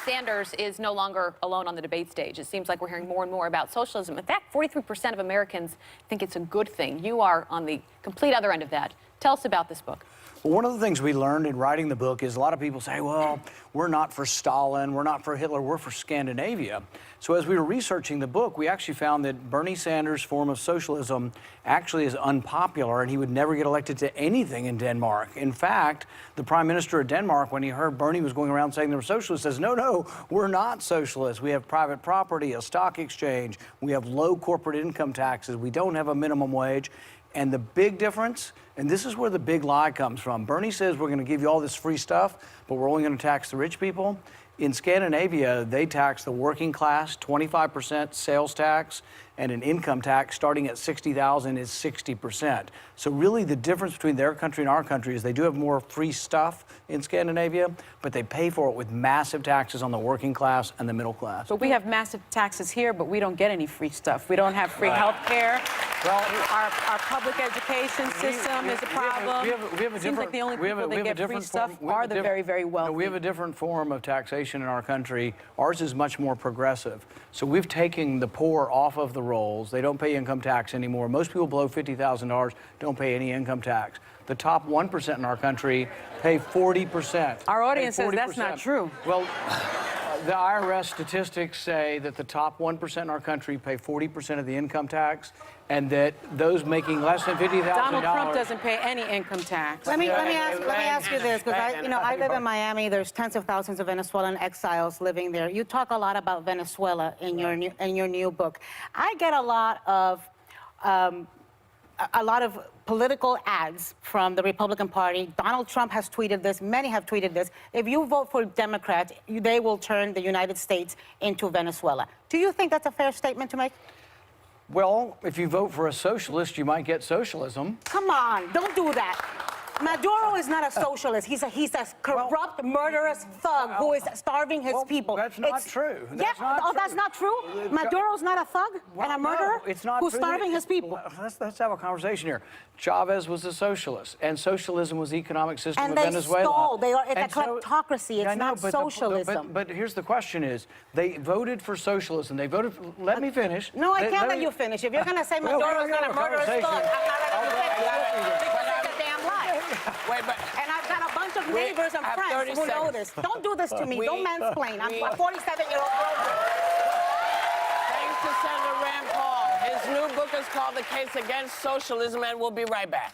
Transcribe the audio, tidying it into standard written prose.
Sanders is no longer alone on the debate stage. It seems like we're hearing more and more about socialism. In fact, 43% of Americans think it's a good thing. You are on the complete other end of that. Tell us about this book. Well, one of the things we learned in writing the book is a lot of people say, well, we're not for Stalin, we're not for Hitler, we're for Scandinavia. So as we were researching the book, we actually found that Bernie Sanders' form of socialism actually is unpopular, and he would never get elected to anything in Denmark. In fact, the Prime Minister of Denmark, when he heard Bernie was going around saying they were socialists, says, no, we're not socialists. We have private property, a stock exchange, we have low corporate income taxes, we don't have a minimum wage. And the big difference, and this is where the big lie comes from, Bernie says we're going to give you all this free stuff, but we're only going to tax the rich people. In Scandinavia, they tax the working class, 25% sales tax, and an income tax starting at $60,000 is 60%. So really the difference between their country and our country is they do have more free stuff in Scandinavia, but they pay for it with massive taxes on the working class and the middle class. But we have massive taxes here, but we don't get any free stuff. We don't have free health care. Well, our public education system is a problem. It seems like the only people that get free stuff are the very, very wealthy. No, we have a different form of taxation in our country. Ours is much more progressive. So we've taken the poor off of the rolls. They don't pay income tax anymore. Most people below $50,000 don't pay any income tax. The top 1% in our country pay 40%. Our audience says that's not true. Well, the IRS statistics say that the top 1% in our country pay 40% of the income tax, and that those making less than $50,000. Donald Trump doesn't pay any income tax. Let me ask you this, because I live in Miami. There's tens of thousands of Venezuelan exiles living there. You talk a lot about Venezuela in your new book. I get a lot of political ads from the Republican Party. Donald Trump has tweeted this. Many have tweeted this. If you vote for Democrats, they will turn the United States into Venezuela. Do you think that's a fair statement to make? Well, if you vote for a socialist, you might get socialism. Come on, don't do that. Maduro is not a socialist. He's a corrupt, murderous thug who is starving his people. That's not true. That's not true? Maduro's not a thug and a murderer who's starving his people? Let's have a conversation here. Chavez was a socialist, and socialism was the economic system and of Venezuela. It's a kleptocracy. It's not socialism. But here's the question is, they voted for socialism. They voted for, let me finish. No, I can't let you finish. If you're going to say Maduro's not a murderous thug, I'm not letting you finish. Because that's a damn lie. And I've got a bunch of neighbors and friends who know this. Don't do this to me. Don't mansplain. I'm a 47-year-old girl. Thanks to Senator Rand Paul. His new book is called The Case Against Socialism, and we'll be right back.